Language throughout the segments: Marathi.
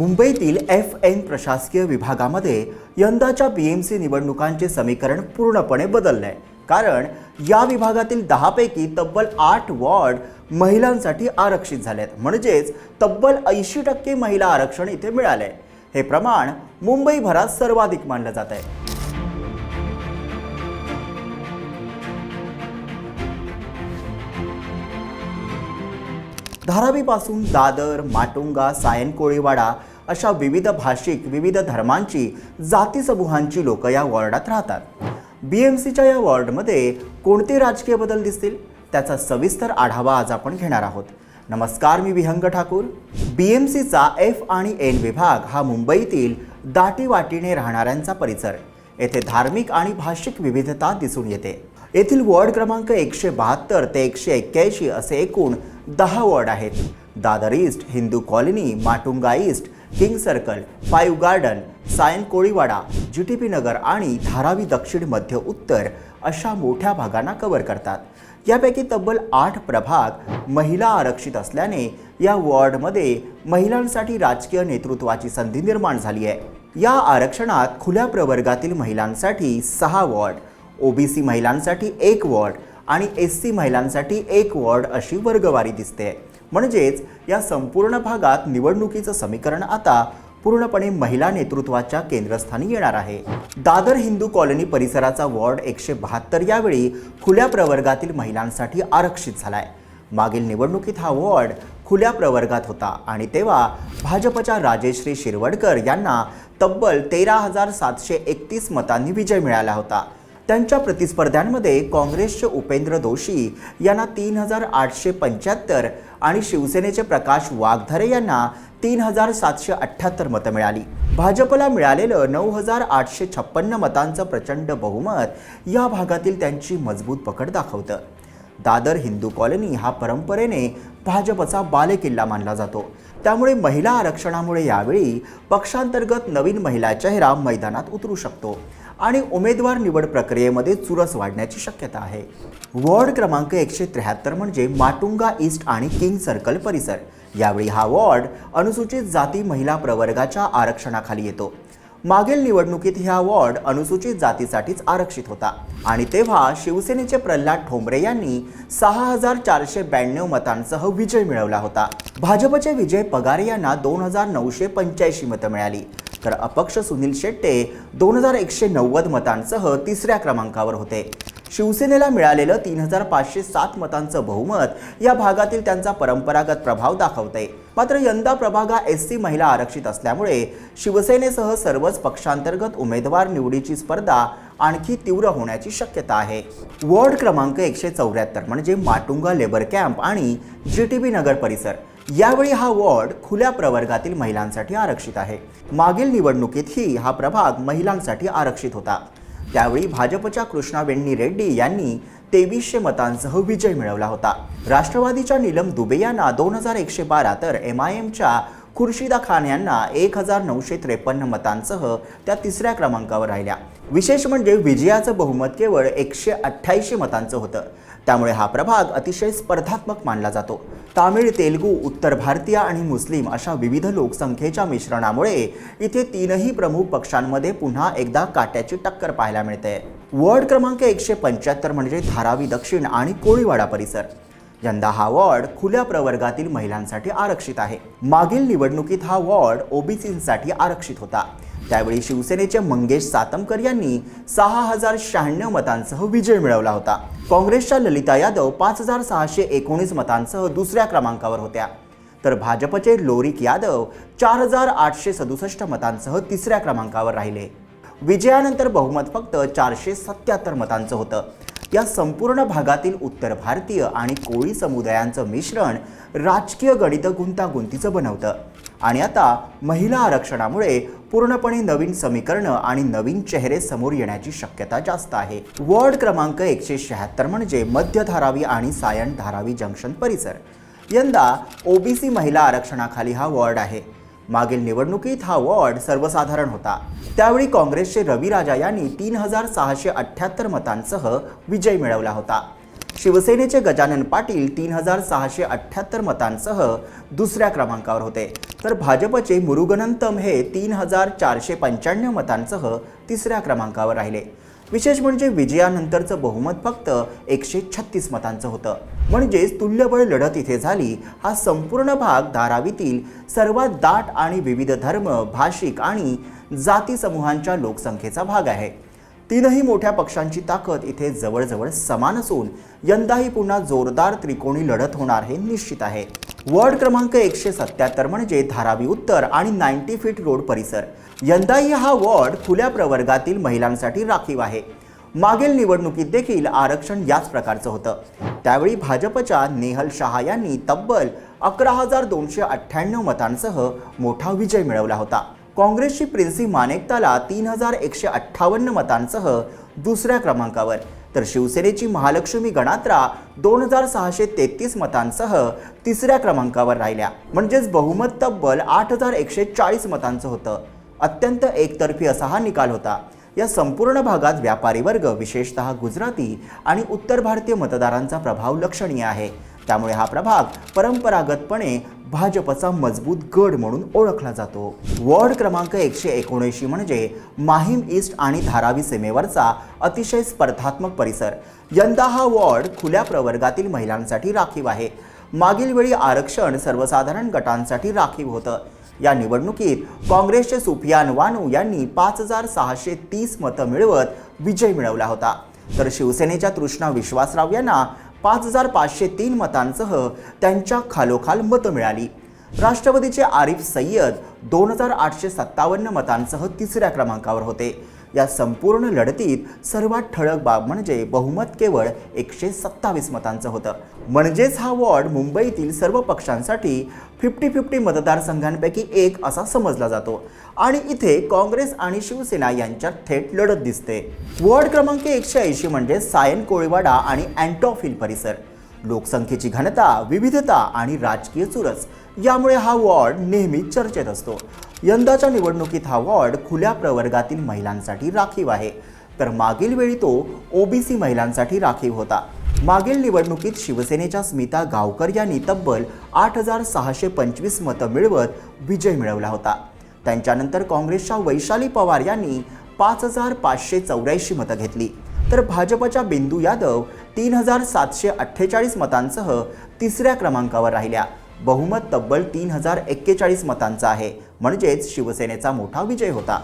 मुंबईतील FN प्रशासकीय विभागामध्ये यंदाच्या BMC निवडणुकांचे समीकरण पूर्णपणे बदलले कारण या विभागातील 10 पैकी तब्बल 8 वॉर्ड महिलांसाठी आरक्षित झालेत। म्हणजेच तब्बल 80% महिला आरक्षण इथे मिळाले। हे प्रमाण मुंबईभरात सर्वाधिक मानले जात आहे। धारावीपासून दादर, माटुंगा, सायन कोळीवाडा अशा विविध भाषिक, विविध धर्मांची, जाती समूहांची लोक या वॉर्डात राहतात। BMCच्या या वॉर्डमध्ये कोणते राजकीय बदल दिसतील त्याचा सविस्तर आढावा आज आपण घेणार आहोत। नमस्कार, मी विहंग ठाकूर। BMCचा F आणि N विभाग हा मुंबईतील दाटीवाटीने राहणाऱ्यांचा परिसर। येथे धार्मिक आणि भाषिक विविधता दिसून येते। येथील वॉर्ड क्रमांक 172 ते 181 असे एकूण 10 वॉर्ड आहेत। Dadar East, Hindu Colony, Matunga East, King Circle, 5 Garden, Sion Koliwada, GTP Nagar आणि धारावी दक्षिण मध्य उत्तर अशा मोठ्या भागांना कव्हर करतात। यापैकी तब्बल 8 प्रभाग महिला आरक्षित असल्याने या वॉर्डमध्ये महिलांसाठी राजकीय नेतृत्वाची संधी निर्माण झाली आहे। या आरक्षणात खुल्या प्रवर्गातील महिलांसाठी 6 वॉर्ड, OBC महिलांसाठी 1 वॉर्ड आणि SC महिलांसाठी 1 वॉर्ड अशी वर्गवारी दिसते। म्हणजेच या संपूर्ण भागात निवडणुकीचं समीकरण आता पूर्णपणे महिला नेतृत्वाच्या केंद्रस्थानी येणार आहे। दादर हिंदू कॉलनी परिसराचा वॉर्ड 172 यावेळी खुल्या प्रवर्गातील महिलांसाठी आरक्षित झालाय। मागील निवडणुकीत हा वॉर्ड खुल्या प्रवर्गात होता आणि तेव्हा भाजपच्या राजेश्री शिरवडकर यांना तब्बल 13,731 मतांनी विजय मिळाला होता। त्यांच्या प्रतिस्पर्ध्यांमध्ये काँग्रेसचे उपेंद्र दोशी यांना 3,875 आणि शिवसेनेचे प्रकाश वाघधरे यांना 3,778 मतं मिळाली। भाजपला मिळालेलं 9,856 मतांचं प्रचंड बहुमत या भागातील त्यांची मजबूत पकड दाखवतं। दादर हिंदू कॉलनी हा परंपरेने भाजपचा बालेकिल्ला मानला जातो। त्यामुळे महिला आरक्षणामुळे यावेळी पक्षांतर्गत नवीन महिला चेहरा मैदानात उतरू शकतो आणि उमेदवार निवड प्रक्रियेमध्ये चुरस वाढण्याची शक्यता आहे। वॉर्ड क्रमांक 173 म्हणजे माटुंगा ईस्ट आणि किंग सर्कल परिसर। यावेळी हा वॉर्ड अनुसूचित जाती महिला प्रवर्गाच्या आरक्षणाखाली येतो। मागील निवडणुकीत हा वॉर्ड अनुसूचित जातीसाठीच आरक्षित होता आणि तेव्हा शिवसेनेचे प्रल्हाद ठोंबरे यांनी 6,492 मतांसह विजय मिळवला होता। भाजपचे विजय पगारे यांना 2,985 मतं मिळाली, तर अपक्ष सुनील शेट्टे 2,190 मतांसह तिसऱ्या क्रमांकावर होते। शिवसेनेला मिळालेलं 3,507 मतांचं बहुमत या भागातील त्यांचा परंपरागत प्रभाव दाखवते। मात्र यंदा प्रभाग SC महिला आरक्षित असल्यामुळे शिवसेनेसह सर्वच पक्षांतर्गत उमेदवार निवडीची स्पर्धा आणखी तीव्र होण्याची शक्यता आहे। वॉर्ड क्रमांक 174 म्हणजे माटुंगा लेबर कॅम्प आणि GTP नगर परिसर। यावेळी हा वॉर्ड खुल्या प्रवर्गातील महिलांसाठी आरक्षित आहे। मागील निवडणुकीतही हा प्रभाग महिलांसाठी आरक्षित होता। त्यावेळी भाजपच्या कृष्णा वेण्णी रेड्डी यांनी 2300 मतांसह विजय मिळवला होता। राष्ट्रवादीच्या नीलम दुबे यांना 2,112 तर MIMच्या खुर्शिदा खान यांना 1,953 मतांसह त्या तिसऱ्या क्रमांकावर राहिल्या। विशेष म्हणजे विजयाचं बहुमत केवळ 188 मतांचं होतं। त्यामुळे हा प्रभाग अतिशय स्पर्धात्मक मानला जातो। तामिळ, तेलुगू, उत्तर भारतीय आणि मुस्लिम अशा विविध लोकसंख्येच्या मिश्रणामुळे इथे तीनही प्रमुख पक्षांमध्ये पुन्हा एकदा काट्याची टक्कर पाहायला मिळते। वॉर्ड क्रमांक 175 म्हणजे धारावी दक्षिण आणि कोळीवाडा परिसर। यंदा हा वॉर्ड खुल्या प्रवर्गातील महिलांसाठी आरक्षित आहे। मागील निवडणुकीत हा वॉर्ड OBCसाठी आरक्षित होता। त्यावेळी शिवसेनेचे मंगेश सातमकर यांनी 6,096 मतांसह विजय मिळवला होता। काँग्रेसच्या ललिता यादव 5,619 मतांसह दुसऱ्या क्रमांकावर होत्या, तर भाजपचे लोरिक यादव 4,867 मतांसह तिसऱ्या क्रमांकावर राहिले। विजयानंतर बहुमत फक्त 477 मतांचं होतं। या संपूर्ण भागातील उत्तर भारतीय आणि कोळी समुदायांचं मिश्रण राजकीय गणित गुंतागुंतीचं बनवतं आणि आता महिला आरक्षणामुळे पूर्णपणे नवीन समीकरणं आणि नवीन चेहरे समोर येण्याची शक्यता जास्त आहे। वॉर्ड क्रमांक 176 म्हणजे मध्य धारावी आणि सायन धारावी जंक्शन परिसर। यंदा OBC महिला आरक्षणाखाली हा वॉर्ड आहे। मागील निवडणुकीत हा वॉर्ड सर्वसाधारण होता। त्यावेळी काँग्रेसचे रवी राजा यांनी 3,678 मतांसह विजय मिळवला होता। शिवसेनेचे गजानन पाटील 3678 मतांसह दुसऱ्या क्रमांकावर होते, तर भाजपचे मुरुगनंतम हे 3495 मतांसह तिसऱ्या क्रमांकावर राहिले. विशेष म्हणजे विजयानंतरचं बहुमत फक्त 136 मतांचं होतं. म्हणजेच तुल्यबळ लढत इथे झाली. हा संपूर्ण भाग धारावीतील सर्वात दाट आणि विविध धर्म, भाषिक आणि जाती समूहांच्या लोकसंख्येचा भाग आहे. तीनही मोठ्या पक्षांची ताकद इथे जवळजवळ समान असून यंदाही पुन्हा जोरदार त्रिकोणी लढत होणार हे निश्चित आहे. वॉर्ड क्रमांक 177 म्हणजे धारावी उत्तर आणि 90 फीट रोड परिसर. यंदाही हा वॉर्ड खुल्या प्रवर्गातील महिलांसाठी राखीव आहे. मागील निवडणुकीत देखील आरक्षण याच प्रकारचं होतं. त्यावेळी भाजपच्या नेहल शहा यांनी तब्बल 11,298 मतांसह मोठा विजय मिळवला होता. काँग्रेसची प्रिन्सी मानेकताला 3,158 मतांसह दुसऱ्या क्रमांकावर, तर शिवसेनेची महालक्ष्मी गणात्रा 2,633 मतांसह तिसऱ्या क्रमांकावर राहिल्या. म्हणजेच बहुमत तब्बल 8,140 मतांचं होतं. अत्यंत एकतर्फी असा हा निकाल होता. या संपूर्ण भागात व्यापारी वर्ग, विशेषतः गुजराती आणि उत्तर भारतीय मतदारांचा प्रभाव लक्षणीय आहे. त्यामुळे हा प्रभाग परंपरागतपणे भाजपचा मजबूत गड म्हणून ओळखला जातो. वॉर्ड क्रमांक 179 म्हणजे माहीम ईस्ट आणि धारावी सीमेवरचा अतिशय स्पर्धात्मक परिसर. यंदा हा वॉर्ड खुल्या प्रवर्गातील महिलांसाठी राखीव आहे. मागील वेळी आरक्षण सर्वसाधारण गटांसाठी राखीव होतं. या निवडणुकीत काँग्रेसचे सुफियान वानू यांनी 5,630 मतं मिळवत विजय मिळवला होता, तर शिवसेनेच्या तृष्णा विश्वासराव यांना 5,503 मतांसह त्यांच्या खालोखाल मतं मिळाली. राष्ट्रवादीचे आरिफ सय्यद 2,857 मतांसह तिसऱ्या क्रमांकावर होते. या संपूर्ण लढतीत सर्वात ठळक बाब म्हणजे बहुमत केवळ 127 मतांचं होतं. म्हणजेच हा वॉर्ड मुंबईतील सर्व पक्षांसाठी 50-50 मतदारसंघांपैकी एक असा समजला जातो आणि इथे काँग्रेस आणि शिवसेना यांच्यात थेट लढत दिसते. वॉर्ड क्रमांक 180 म्हणजे सायन कोळीवाडा आणि अँटॉफिल परिसर. लोकसंख्येची घनता, विविधता आणि राजकीय चुरस यामुळे हा वॉर्ड नेहमी चर्चेत असतो. यंदाच्या निवडणुकीत हा वॉर्ड खुल्या प्रवर्गातील महिलांसाठी राखीव आहे, तर मागील वेळी तो ओबीसी महिलांसाठी राखीव होता. मागील निवडणुकीत शिवसेनेच्या स्मिता गावकर यांनी तब्बल 8,625 मतं मिळवत विजय मिळवला होता. त्यांच्यानंतर काँग्रेसच्या वैशाली पवार यांनी 5,584 मतं घेतली, तर भाजपच्या बिंदू यादव 3,748 मतांसह तिसऱ्या क्रमांकावर राहिल्या. बहुमत तब्बल 3,041 मतांचा आहे. म्हणजेच शिवसेनेचा मोठा विजय होता.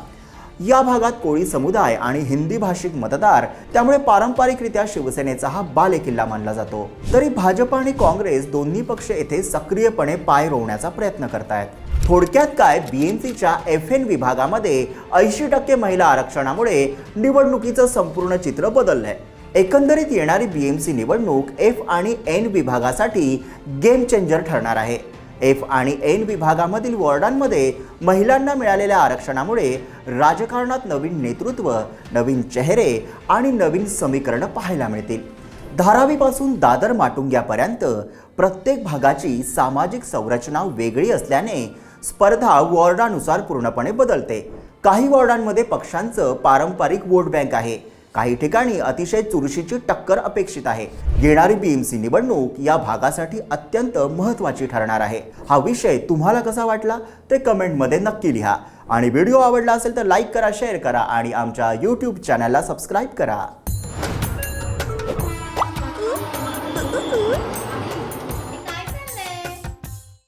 या भागात कोळी समुदाय आणि हिंदी भाषिक मतदार, त्यामुळे पारंपरिकरित्या शिवसेनेचा हा बालेकिल्ला मानला जातो. तरी भाजप आणि काँग्रेस दोन्ही पक्ष येथे सक्रियपणे पाय रोवण्याचा प्रयत्न करतायत. थोडक्यात काय, बीएमसीच्या FN विभागामध्ये 80% महिला आरक्षणामुळे निवडणुकीचं संपूर्ण चित्र बदललंय. एकंदरीत येणारी बीएमसी निवडणूक F आणि N विभागासाठी गेम चेंजर ठरणार आहे. F आणि N विभागामधील वॉर्डांमध्ये महिलांना मिळालेल्या आरक्षणामुळे राजकारणात नवीन नेतृत्व, नवीन चेहरे आणि नवीन समीकरणं पाहायला मिळतील. धारावीपासून दादर माटुंग्यापर्यंत प्रत्येक भागाची सामाजिक संरचना वेगळी असल्याने स्पर्धा वॉर्डानुसार पूर्णपणे बदलते. काही वॉर्डांमध्ये पक्षांचं पारंपरिक वोट बँक आहे. काही ठिकाणी अतिशय चुरशीची टक्कर अपेक्षित आहे. येणारी बीएमसी निवडणूक या भागासाठी अत्यंत महत्त्वाची ठरणार आहे. हा विषय तुम्हाला कसा वाटला ते कमेंटमध्ये नक्की लिहा आणि व्हिडिओ आवडला असेल तर लाईक करा, शेअर करा आणि आमच्या YouTube चॅनलला सबस्क्राईब करा.